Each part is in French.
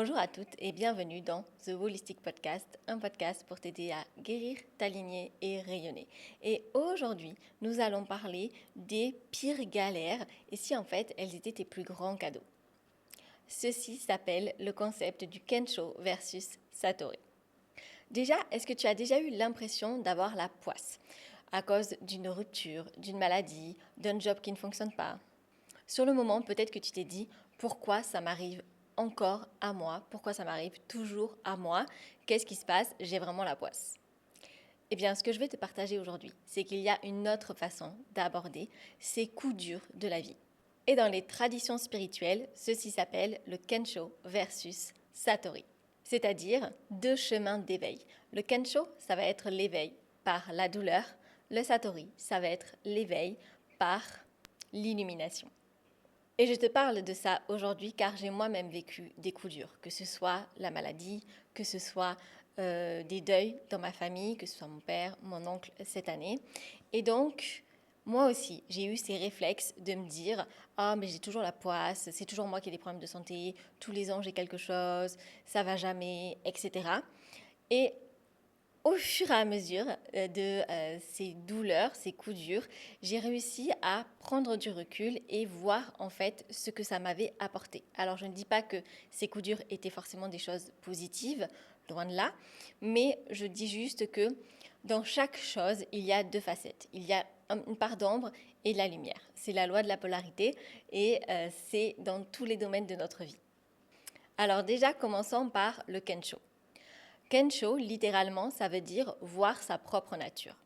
Bonjour à toutes et bienvenue dans The Holistic Podcast, un podcast pour t'aider à guérir, t'aligner et rayonner. Et aujourd'hui, nous allons parler des pires galères et si en fait elles étaient tes plus grands cadeaux. Ceci s'appelle le concept du Kensho versus Satori. Déjà, est-ce que tu as déjà eu l'impression d'avoir la poisse à cause d'une rupture, d'une maladie, d'un job qui ne fonctionne pas? Sur le moment, peut-être que tu t'es dit pourquoi ça m'arrive encore à moi, pourquoi ça m'arrive toujours à moi, qu'est-ce qui se passe, j'ai vraiment la poisse. Eh bien, ce que je vais te partager aujourd'hui, c'est qu'il y a une autre façon d'aborder ces coups durs de la vie. Et dans les traditions spirituelles, ceci s'appelle le Kensho versus Satori, c'est-à-dire deux chemins d'éveil. Le Kensho, ça va être l'éveil par la douleur, le Satori, ça va être l'éveil par l'illumination. Et je te parle de ça aujourd'hui car j'ai moi-même vécu des coups durs, que ce soit la maladie, que ce soit des deuils dans ma famille, que ce soit mon père, mon oncle cette année. Et donc, moi aussi, j'ai eu ces réflexes de me dire « Ah, mais j'ai toujours la poisse, c'est toujours moi qui ai des problèmes de santé, tous les ans j'ai quelque chose, ça va jamais, etc. » Et au fur et à mesure de ces douleurs, ces coups durs, j'ai réussi à prendre du recul et voir en fait ce que ça m'avait apporté. Alors je ne dis pas que ces coups durs étaient forcément des choses positives, loin de là, mais je dis juste que dans chaque chose, il y a deux facettes. Il y a une part d'ombre et de la lumière. C'est la loi de la polarité et c'est dans tous les domaines de notre vie. Alors déjà, commençons par le Kensho. Kensho, littéralement, ça veut dire voir sa propre nature.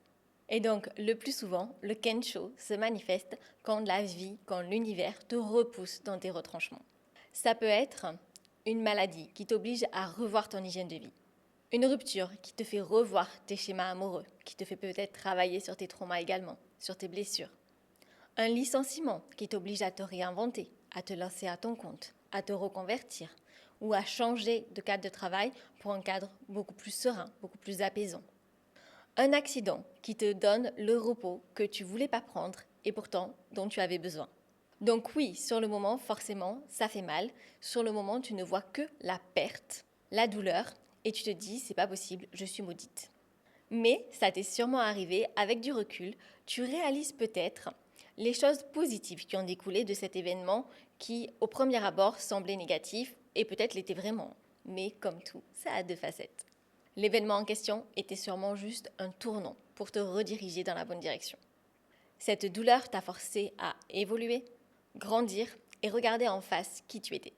Et donc, le plus souvent, le Kensho se manifeste quand la vie, quand l'univers te repousse dans tes retranchements. Ça peut être une maladie qui t'oblige à revoir ton hygiène de vie. Une rupture qui te fait revoir tes schémas amoureux, qui te fait peut-être travailler sur tes traumas également, sur tes blessures. Un licenciement qui t'oblige à te réinventer, à te lancer à ton compte, à te reconvertir ou à changer de cadre de travail pour un cadre beaucoup plus serein, beaucoup plus apaisant. Un accident qui te donne le repos que tu voulais pas prendre et pourtant dont tu avais besoin. Donc oui, sur le moment, forcément, ça fait mal. Sur le moment, tu ne vois que la perte, la douleur et tu te dis c'est pas possible, je suis maudite. Mais ça t'est sûrement arrivé avec du recul, tu réalises peut-être les choses positives qui ont découlé de cet événement qui, au premier abord, semblait négatif et peut-être l'était vraiment. Mais comme tout, ça a deux facettes. L'événement en question était sûrement juste un tournant pour te rediriger dans la bonne direction. Cette douleur t'a forcé à évoluer, grandir et regarder en face qui tu étais.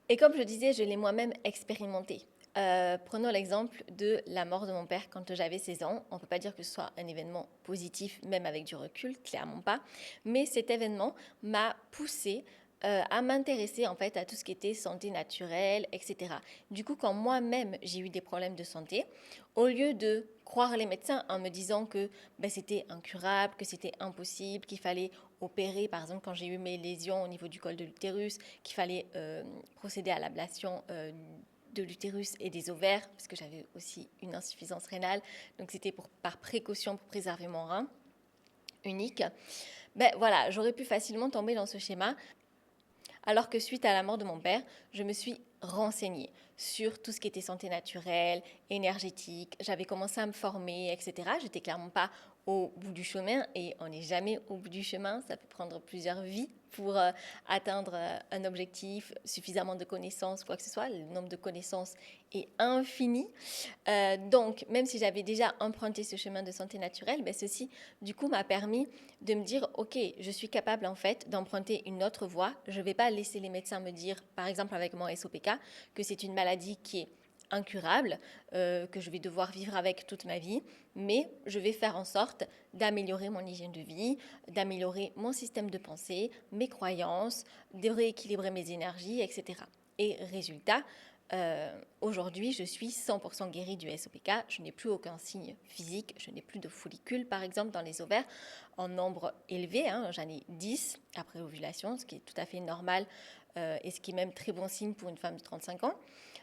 Et comme je disais, je l'ai moi-même expérimenté. Prenons l'exemple de la mort de mon père quand j'avais 16 ans. On ne peut pas dire que ce soit un événement positif, même avec du recul, clairement pas. Mais cet événement m'a poussée à m'intéresser en fait à tout ce qui était santé naturelle, etc. Du coup, quand moi-même j'ai eu des problèmes de santé, au lieu de croire les médecins en me disant que c'était incurable, que c'était impossible, qu'il fallait opérer, par exemple quand j'ai eu mes lésions au niveau du col de l'utérus, qu'il fallait procéder à l'ablation de l'utérus et des ovaires, parce que j'avais aussi une insuffisance rénale, donc c'était par précaution pour préserver mon rein unique. Voilà, j'aurais pu facilement tomber dans ce schéma, alors que suite à la mort de mon père, je me suis renseignée sur tout ce qui était santé naturelle, énergétique, j'avais commencé à me former, etc. J'étais clairement pas au bout du chemin et on n'est jamais au bout du chemin, ça peut prendre plusieurs vies pour atteindre un objectif, suffisamment de connaissances, quoi que ce soit, le nombre de connaissances est infini. Donc, même si j'avais déjà emprunté ce chemin de santé naturelle, ceci, du coup, m'a permis de me dire, ok, je suis capable en fait d'emprunter une autre voie. Je ne vais pas laisser les médecins me dire, par exemple avec mon SOPK, que c'est une maladie qui est incurable, que je vais devoir vivre avec toute ma vie, mais je vais faire en sorte d'améliorer mon hygiène de vie, d'améliorer mon système de pensée, mes croyances, de rééquilibrer mes énergies, etc. Et résultat, aujourd'hui, je suis 100% guérie du SOPK, je n'ai plus aucun signe physique, je n'ai plus de follicules par exemple dans les ovaires en nombre élevé, j'en ai 10 après ovulation, ce qui est tout à fait normal et ce qui est même très bon signe pour une femme de 35 ans.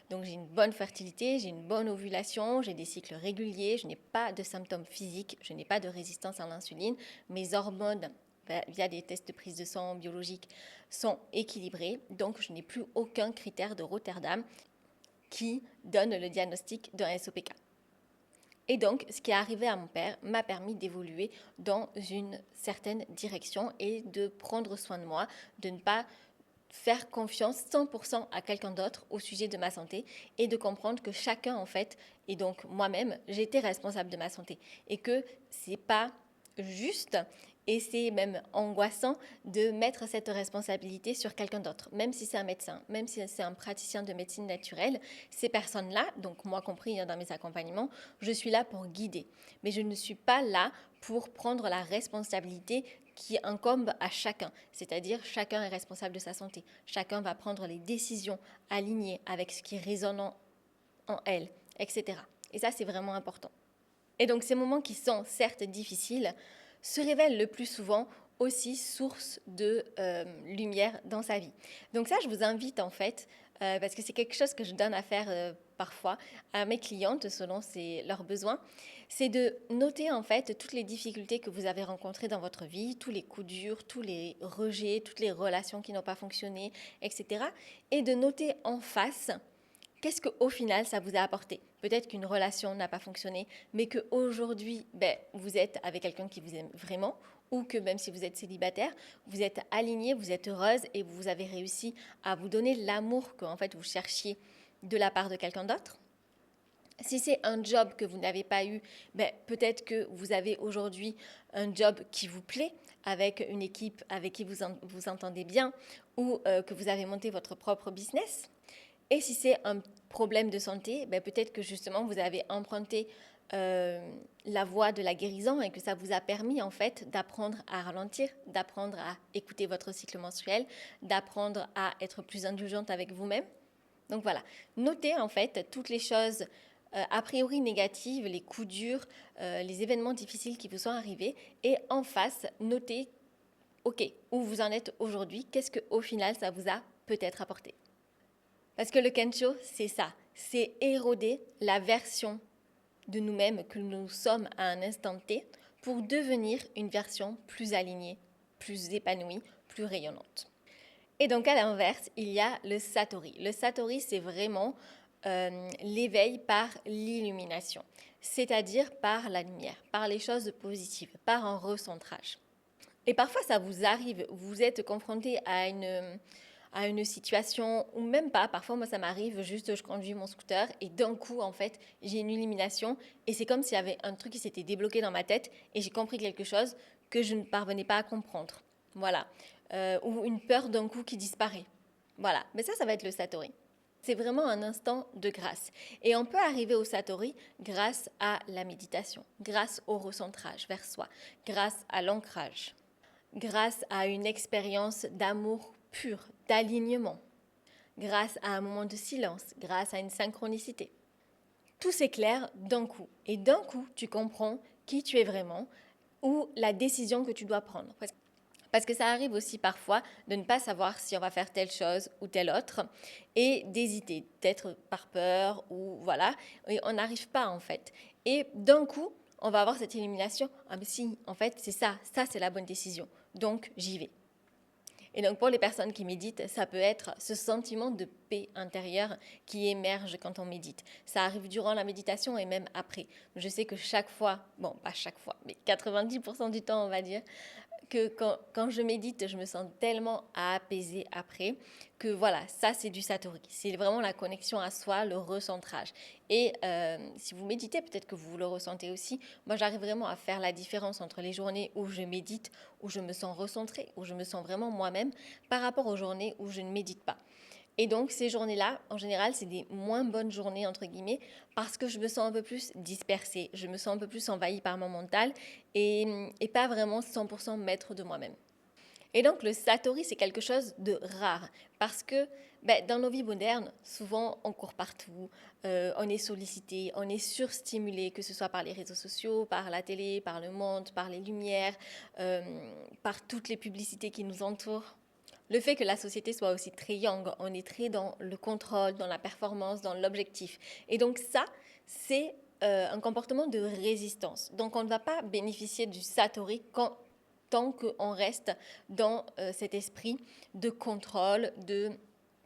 Donc j'ai une bonne fertilité, j'ai une bonne ovulation, j'ai des cycles réguliers, je n'ai pas de symptômes physiques, je n'ai pas de résistance à l'insuline, mes hormones via des tests de prise de sang biologique sont équilibrés. Donc, je n'ai plus aucun critère de Rotterdam qui donne le diagnostic d'un SOPK. Et donc, ce qui est arrivé à mon père m'a permis d'évoluer dans une certaine direction et de prendre soin de moi, de ne pas faire confiance 100% à quelqu'un d'autre au sujet de ma santé et de comprendre que chacun en fait, et donc moi-même, j'étais responsable de ma santé et que c'est pas juste et c'est même angoissant de mettre cette responsabilité sur quelqu'un d'autre, même si c'est un médecin, même si c'est un praticien de médecine naturelle. Ces personnes-là, donc moi compris dans mes accompagnements, je suis là pour guider, mais je ne suis pas là pour prendre la responsabilité qui incombe à chacun, c'est-à-dire chacun est responsable de sa santé, chacun va prendre les décisions alignées avec ce qui résonne en elle, etc. Et ça, c'est vraiment important. Et donc ces moments qui sont certes difficiles se révèlent le plus souvent aussi source de lumière dans sa vie. Donc ça, je vous invite en fait, parce que c'est quelque chose que je donne à faire parfois à mes clientes selon leurs besoins, c'est de noter en fait toutes les difficultés que vous avez rencontrées dans votre vie, tous les coups durs, tous les rejets, toutes les relations qui n'ont pas fonctionné, etc. Et de noter en face qu'est-ce qu'au final ça vous a apporté. Peut-être qu'une relation n'a pas fonctionné, mais qu'aujourd'hui, vous êtes avec quelqu'un qui vous aime vraiment, ou que même si vous êtes célibataire, vous êtes aligné, vous êtes heureuse et vous avez réussi à vous donner l'amour que en fait vous cherchiez de la part de quelqu'un d'autre. Si c'est un job que vous n'avez pas eu, peut-être que vous avez aujourd'hui un job qui vous plaît, avec une équipe avec qui vous entendez bien, ou que vous avez monté votre propre business. Et si c'est un problème de santé, peut-être que justement vous avez emprunté la voie de la guérison et que ça vous a permis en fait d'apprendre à ralentir, d'apprendre à écouter votre cycle menstruel, d'apprendre à être plus indulgente avec vous-même. Donc voilà, notez en fait toutes les choses a priori négatives, les coups durs, les événements difficiles qui vous sont arrivés et en face, notez, ok, où vous en êtes aujourd'hui, qu'est-ce qu'au final ça vous a peut-être apporté. Parce que le Kensho, c'est ça, c'est éroder la version de nous-mêmes que nous sommes à un instant T pour devenir une version plus alignée, plus épanouie, plus rayonnante. Et donc à l'inverse, il y a le Satori. Le Satori, c'est vraiment l'éveil par l'illumination, c'est-à-dire par la lumière, par les choses positives, par un recentrage. Et parfois, ça vous arrive, vous êtes confronté à une situation, ou même pas, parfois moi ça m'arrive, juste je conduis mon scooter et d'un coup en fait j'ai une illumination et c'est comme s'il y avait un truc qui s'était débloqué dans ma tête et j'ai compris quelque chose que je ne parvenais pas à comprendre. Voilà. Ou une peur d'un coup qui disparaît. Voilà. Mais ça va être le Satori. C'est vraiment un instant de grâce. Et on peut arriver au Satori grâce à la méditation, grâce au recentrage vers soi, grâce à l'ancrage, grâce à une expérience d'amour pur, d'alignement, grâce à un moment de silence, grâce à une synchronicité. Tout s'éclaire d'un coup. Et d'un coup, tu comprends qui tu es vraiment ou la décision que tu dois prendre. Parce que ça arrive aussi parfois de ne pas savoir si on va faire telle chose ou telle autre et d'hésiter, d'être par peur ou voilà, et on n'arrive pas en fait. Et d'un coup, on va avoir cette illumination, ah mais si, en fait c'est ça c'est la bonne décision, donc j'y vais. Et donc pour les personnes qui méditent, ça peut être ce sentiment de paix intérieure qui émerge quand on médite. Ça arrive durant la méditation et même après. Je sais que chaque fois, bon pas chaque fois, mais 90% du temps on va dire, que quand je médite, je me sens tellement apaisée après que voilà, ça c'est du Satori. C'est vraiment la connexion à soi, le recentrage. Et si vous méditez, peut-être que vous le ressentez aussi. Moi, j'arrive vraiment à faire la différence entre les journées où je médite, où je me sens recentrée, où je me sens vraiment moi-même, par rapport aux journées où je ne médite pas. Et donc ces journées-là, en général, c'est des moins bonnes journées, entre guillemets, parce que je me sens un peu plus dispersée, je me sens un peu plus envahie par mon mental et pas vraiment 100% maître de moi-même. Et donc le Satori, c'est quelque chose de rare, parce que dans nos vies modernes, souvent on court partout, on est sollicité, on est surstimulé, que ce soit par les réseaux sociaux, par la télé, par le monde, par les lumières, par toutes les publicités qui nous entourent. Le fait que la société soit aussi très young, on est très dans le contrôle, dans la performance, dans l'objectif. Et donc ça, c'est un comportement de résistance. Donc on ne va pas bénéficier du Satori tant qu'on reste dans cet esprit de contrôle, de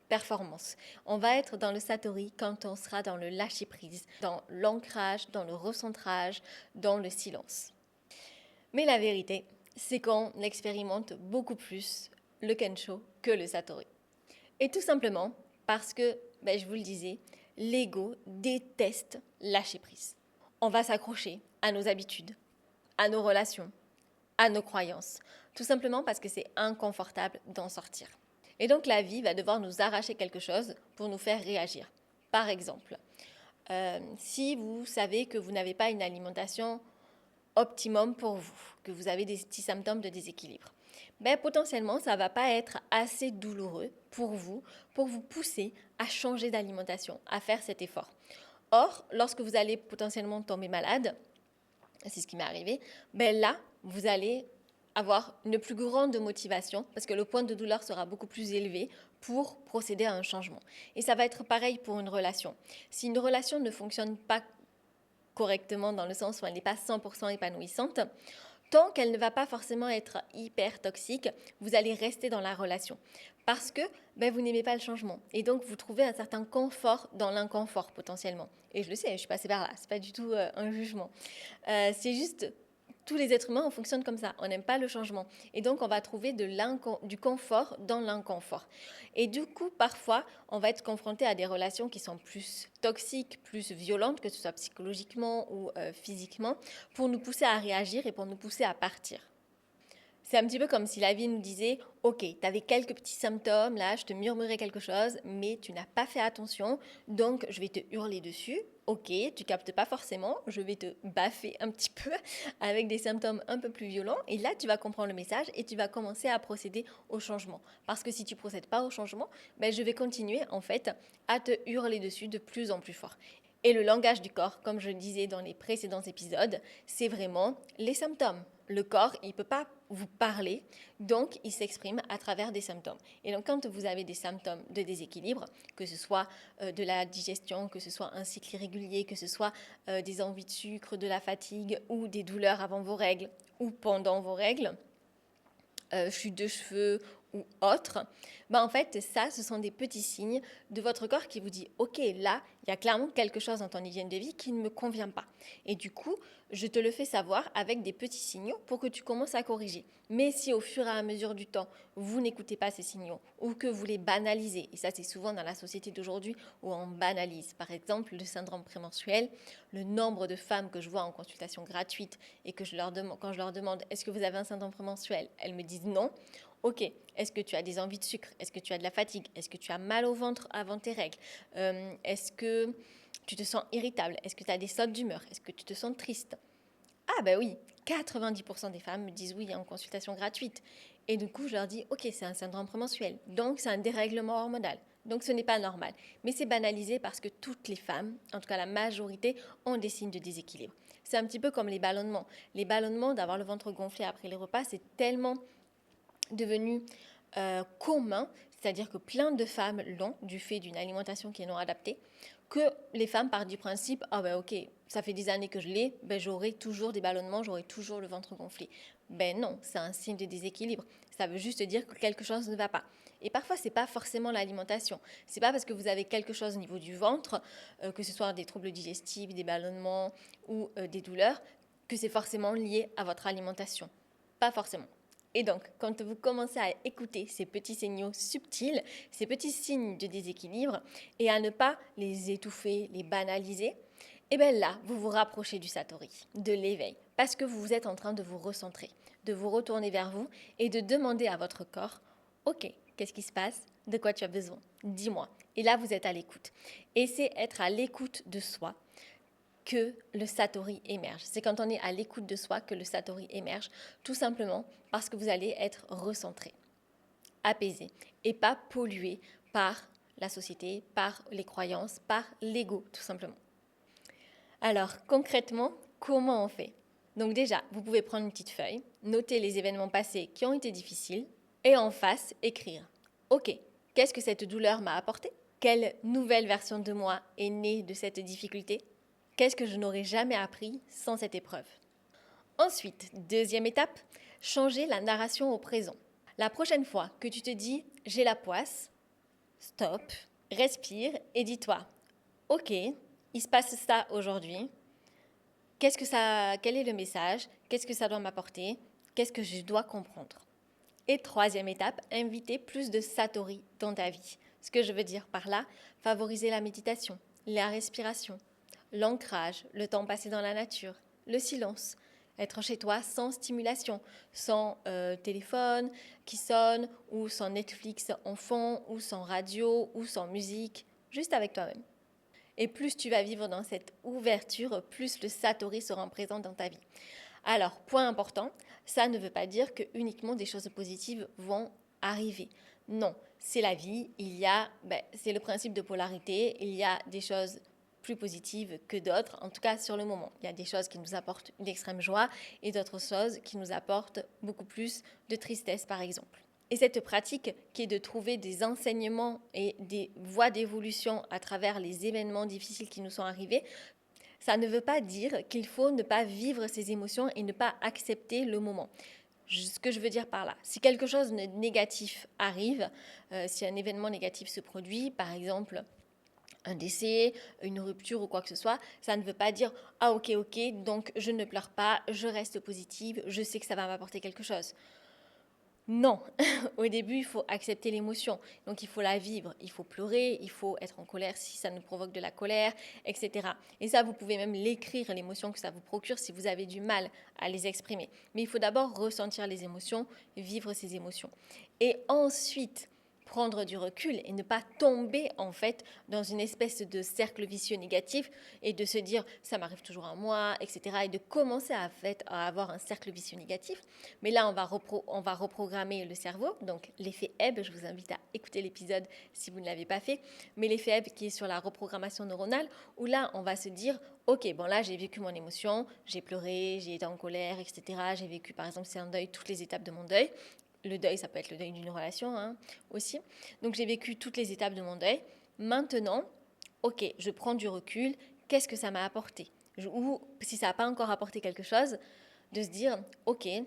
performance. On va être dans le satori quand on sera dans le lâcher-prise, dans l'ancrage, dans le recentrage, dans le silence. Mais la vérité, c'est qu'on expérimente beaucoup plus le Kensho que le satori. Et tout simplement parce que, je vous le disais, l'ego déteste lâcher prise. On va s'accrocher à nos habitudes, à nos relations, à nos croyances, tout simplement parce que c'est inconfortable d'en sortir. Et donc la vie va devoir nous arracher quelque chose pour nous faire réagir. Par exemple, si vous savez que vous n'avez pas une alimentation optimum pour vous, que vous avez des petits symptômes de déséquilibre, potentiellement, ça ne va pas être assez douloureux pour vous pousser à changer d'alimentation, à faire cet effort. Or, lorsque vous allez potentiellement tomber malade, c'est ce qui m'est arrivé, là, vous allez avoir une plus grande motivation parce que le point de douleur sera beaucoup plus élevé pour procéder à un changement. Et ça va être pareil pour une relation. Si une relation ne fonctionne pas correctement dans le sens où elle n'est pas 100% épanouissante, tant qu'elle ne va pas forcément être hyper toxique, vous allez rester dans la relation parce que vous n'aimez pas le changement et donc vous trouvez un certain confort dans l'inconfort potentiellement. Et je le sais, je suis passée par là, c'est pas du tout un jugement. C'est juste, tous les êtres humains, on fonctionne comme ça, on n'aime pas le changement. Et donc on va trouver du confort dans l'inconfort. Et du coup, parfois, on va être confronté à des relations qui sont plus toxiques, plus violentes, que ce soit psychologiquement ou physiquement, pour nous pousser à réagir et pour nous pousser à partir. C'est un petit peu comme si la vie nous disait « Ok, tu avais quelques petits symptômes, là, je te murmurais quelque chose, mais tu n'as pas fait attention, donc je vais te hurler dessus. Ok, tu captes pas forcément, je vais te baffer un petit peu avec des symptômes un peu plus violents. Et là, tu vas comprendre le message et tu vas commencer à procéder au changement. Parce que si tu ne procèdes pas au changement, je vais continuer en fait à te hurler dessus de plus en plus fort. » Et le langage du corps, comme je le disais dans les précédents épisodes, c'est vraiment les symptômes. Le corps, il ne peut pas vous parler, donc il s'exprime à travers des symptômes. Et donc quand vous avez des symptômes de déséquilibre, que ce soit de la digestion, que ce soit un cycle irrégulier, que ce soit des envies de sucre, de la fatigue ou des douleurs avant vos règles ou pendant vos règles, chute de cheveux ou autre, en fait, ça, ce sont des petits signes de votre corps qui vous dit « Ok, là, il y a clairement quelque chose dans ton hygiène de vie qui ne me convient pas. » Et du coup, je te le fais savoir avec des petits signaux pour que tu commences à corriger. Mais si au fur et à mesure du temps, vous n'écoutez pas ces signaux ou que vous les banalisez, et ça c'est souvent dans la société d'aujourd'hui où on banalise, par exemple le syndrome prémenstruel, le nombre de femmes que je vois en consultation gratuite et que quand je leur demande « Est-ce que vous avez un syndrome prémenstruel ?» elles me disent non. Ok, est-ce que tu as des envies de sucre? Est-ce que tu as de la fatigue? Est-ce que tu as mal au ventre avant tes règles? Est-ce que tu te sens irritable? Est-ce que tu as des sautes d'humeur? Est-ce que tu te sens triste? Ah oui, 90% des femmes me disent oui en consultation gratuite. Et du coup, je leur dis, ok, c'est un syndrome prémenstruel, donc c'est un dérèglement hormonal. Donc ce n'est pas normal. Mais c'est banalisé parce que toutes les femmes, en tout cas la majorité, ont des signes de déséquilibre. C'est un petit peu comme les ballonnements. Les ballonnements, d'avoir le ventre gonflé après les repas, c'est tellement devenu commun, c'est-à-dire que plein de femmes l'ont du fait d'une alimentation qui est non adaptée, que les femmes partent du principe « Ah ok, ça fait des années que je l'ai, j'aurai toujours des ballonnements, j'aurai toujours le ventre gonflé. » Non, c'est un signe de déséquilibre. Ça veut juste dire que quelque chose ne va pas. Et parfois, ce n'est pas forcément l'alimentation. Ce n'est pas parce que vous avez quelque chose au niveau du ventre, que ce soit des troubles digestifs, des ballonnements ou des douleurs, que c'est forcément lié à votre alimentation. Pas forcément. Et donc, quand vous commencez à écouter ces petits signaux subtils, ces petits signes de déséquilibre, et à ne pas les étouffer, les banaliser, là, vous vous rapprochez du satori, de l'éveil, parce que vous êtes en train de vous recentrer, de vous retourner vers vous et de demander à votre corps « Ok, qu'est-ce qui se passe? De quoi tu as besoin? Dis-moi. » Et là, vous êtes à l'écoute. Et c'est être à l'écoute de soi que le satori émerge. C'est quand on est à l'écoute de soi que le satori émerge, tout simplement parce que vous allez être recentré, apaisé et pas pollué par la société, par les croyances, par l'ego, tout simplement. Alors, concrètement, comment on fait? Donc déjà, vous pouvez prendre une petite feuille, noter les événements passés qui ont été difficiles et en face, écrire. Ok, qu'est-ce que cette douleur m'a apporté? Quelle nouvelle version de moi est née de cette difficulté? Qu'est-ce que je n'aurais jamais appris sans cette épreuve? Ensuite, deuxième étape, changer la narration au présent. La prochaine fois que tu te dis « j'ai la poisse », stop, respire et dis-toi « ok, il se passe ça aujourd'hui, quel est le message, qu'est-ce que ça doit m'apporter, qu'est-ce que je dois comprendre ?» Et troisième étape, inviter plus de satori dans ta vie. Ce que je veux dire par là, favoriser la méditation, la respiration, l'ancrage, le temps passé dans la nature, le silence, être chez toi sans stimulation, sans téléphone qui sonne, ou sans Netflix en fond, ou sans radio, ou sans musique, juste avec toi-même. Et plus tu vas vivre dans cette ouverture, plus le satori sera présent dans ta vie. Alors, point important, ça ne veut pas dire que uniquement des choses positives vont arriver. Non, c'est la vie, c'est le principe de polarité, il y a des choses plus positives que d'autres, en tout cas sur le moment. Il y a des choses qui nous apportent une extrême joie et d'autres choses qui nous apportent beaucoup plus de tristesse, par exemple. Et cette pratique qui est de trouver des enseignements et des voies d'évolution à travers les événements difficiles qui nous sont arrivés, ça ne veut pas dire qu'il faut ne pas vivre ces émotions et ne pas accepter le moment. Ce que je veux dire par là, si quelque chose de négatif arrive, si un événement négatif se produit, par exemple un décès, une rupture ou quoi que ce soit, ça ne veut pas dire « ah ok, donc je ne pleure pas, je reste positive, je sais que ça va m'apporter quelque chose ». Non, au début, il faut accepter l'émotion. Donc, il faut la vivre, il faut pleurer, il faut être en colère si ça nous provoque de la colère, etc. Et ça, vous pouvez même l'écrire, l'émotion que ça vous procure si vous avez du mal à les exprimer. Mais il faut d'abord ressentir les émotions, vivre ces émotions. Et ensuite, prendre du recul et ne pas tomber en fait dans une espèce de cercle vicieux négatif et de se dire ça m'arrive toujours à moi, etc. et de commencer à avoir un cercle vicieux négatif. Mais là, on va reprogrammer le cerveau, donc l'effet Hebb, je vous invite à écouter l'épisode si vous ne l'avez pas fait, mais l'effet Hebb qui est sur la reprogrammation neuronale, où là, on va se dire ok, bon là, j'ai vécu mon émotion, j'ai pleuré, j'ai été en colère, etc. J'ai vécu, par exemple, c'est un deuil, toutes les étapes de mon deuil. Le deuil, ça peut être le deuil d'une relation aussi. Donc, j'ai vécu toutes les étapes de mon deuil. Maintenant, ok, je prends du recul. Qu'est-ce que ça m'a apporté ? Ou si ça n'a pas encore apporté quelque chose, de se dire, ok, il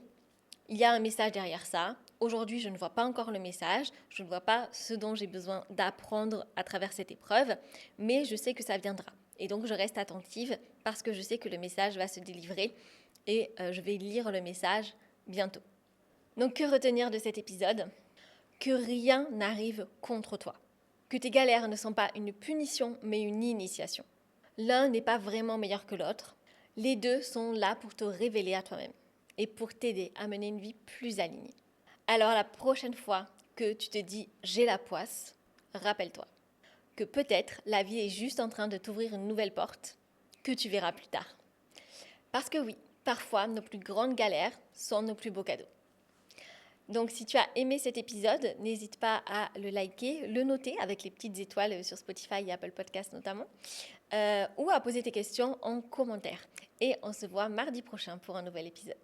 y a un message derrière ça. Aujourd'hui, je ne vois pas encore le message. Je ne vois pas ce dont j'ai besoin d'apprendre à travers cette épreuve. Mais je sais que ça viendra. Et donc, je reste attentive parce que je sais que le message va se délivrer. Et je vais lire le message bientôt. Donc, que retenir de cet épisode ? Que rien n'arrive contre toi. Que tes galères ne sont pas une punition, mais une initiation. L'un n'est pas vraiment meilleur que l'autre. Les deux sont là pour te révéler à toi-même et pour t'aider à mener une vie plus alignée. Alors, la prochaine fois que tu te dis « j'ai la poisse », rappelle-toi que peut-être la vie est juste en train de t'ouvrir une nouvelle porte que tu verras plus tard. Parce que oui, parfois, nos plus grandes galères sont nos plus beaux cadeaux. Donc, si tu as aimé cet épisode, n'hésite pas à le liker, le noter avec les petites étoiles sur Spotify et Apple Podcasts notamment, ou à poser tes questions en commentaire. Et on se voit mardi prochain pour un nouvel épisode.